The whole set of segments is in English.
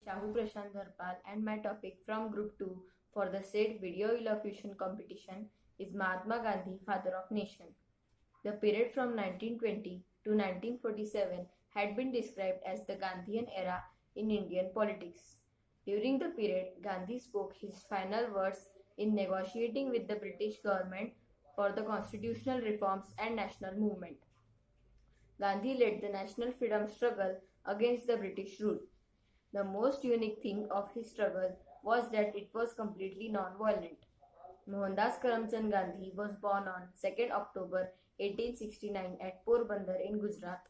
Shahu Prashant Dharpal, and my topic from Group 2 for the said video elocution competition is Mahatma Gandhi, Father of Nation. The period from 1920 to 1947 had been described as the Gandhian era in Indian politics. During the period, Gandhi spoke his final words in negotiating with the British government for the constitutional reforms and national movement. Gandhi led the national freedom struggle against the British rule. The most unique thing of his struggle was that it was completely non-violent. Mohandas Karamchand Gandhi was born on 2nd October 1869 at Porbandar in Gujarat.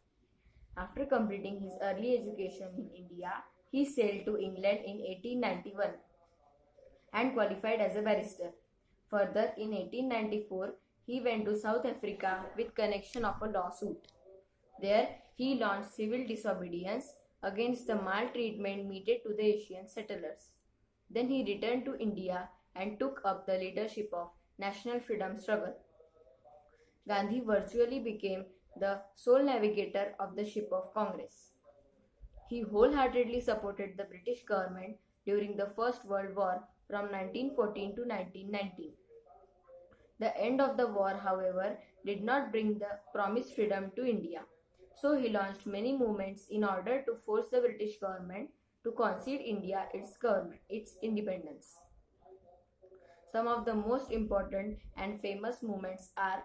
After completing his early education in India, he sailed to England in 1891 and qualified as a barrister. Further, in 1894, he went to South Africa with connection of a lawsuit. There, he launched civil disobedience against the maltreatment meted to the Asian settlers. Then he returned to India and took up the leadership of national freedom struggle. Gandhi virtually became the sole navigator of the ship of Congress. He wholeheartedly supported the British government during the First World War from 1914 to 1919. The end of the war, however, did not bring the promised freedom to India. So he launched many movements in order to force the British government to concede India its independence. Some of the most important and famous movements are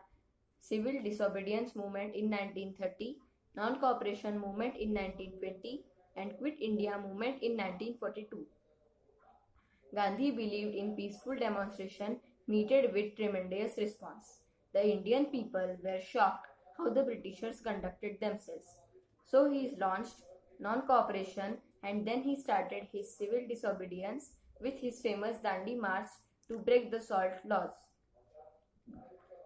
Civil Disobedience Movement in 1930, Non-Cooperation Movement in 1920, and Quit India Movement in 1942. Gandhi believed in peaceful demonstration meted with tremendous response. The Indian people were shocked how the Britishers conducted themselves. So he launched non-cooperation and then he started his civil disobedience with his famous Dandi March to break the salt laws.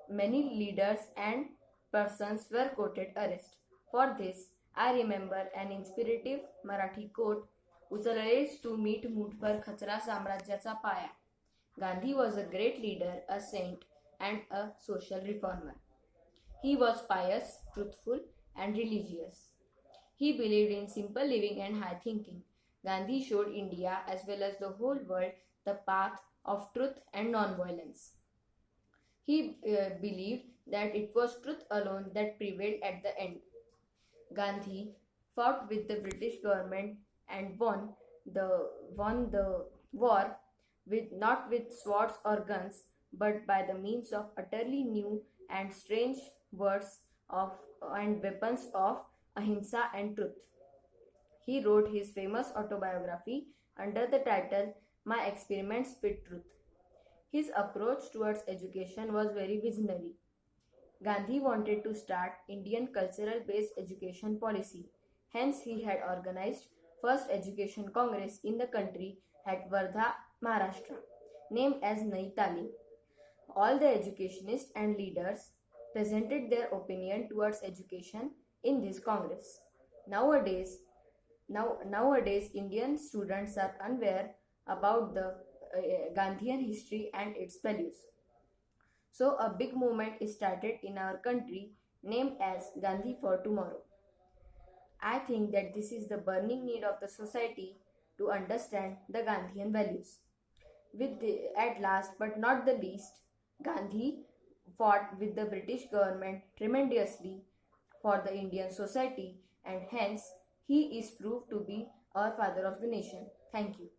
Many leaders and persons were quoted arrest. For this, I remember an inspirative Marathi quote, उचललेच तू मीठ मूठभर खचरा साम्राज्याचा पाया. Gandhi was a great leader, a saint, and a social reformer. He was pious, truthful, and religious. He believed in simple living and high thinking. Gandhi showed India as well as the whole world the path of truth and non-violence. He believed that it was truth alone that prevailed at the end. Gandhi fought with the British government and won the war not with swords or guns, but by the means of utterly new and strange words and weapons of ahimsa and truth. He wrote his famous autobiography under the title My Experiments with Truth. His approach towards education was very visionary. Gandhi wanted to start Indian cultural-based education policy. Hence, he had organized first education congress in the country at Wardha, Maharashtra, named as Nai Talim. All the educationists and leaders presented their opinion towards education in this congress. Nowadays, Indian students are unaware about the Gandhian history and its values. So a big movement is started in our country named as Gandhi for Tomorrow. I think that this is the burning need of the society to understand the Gandhian values. At last but not the least, Gandhi fought with the British government tremendously for the Indian society and hence he is proved to be our father of the nation. Thank you.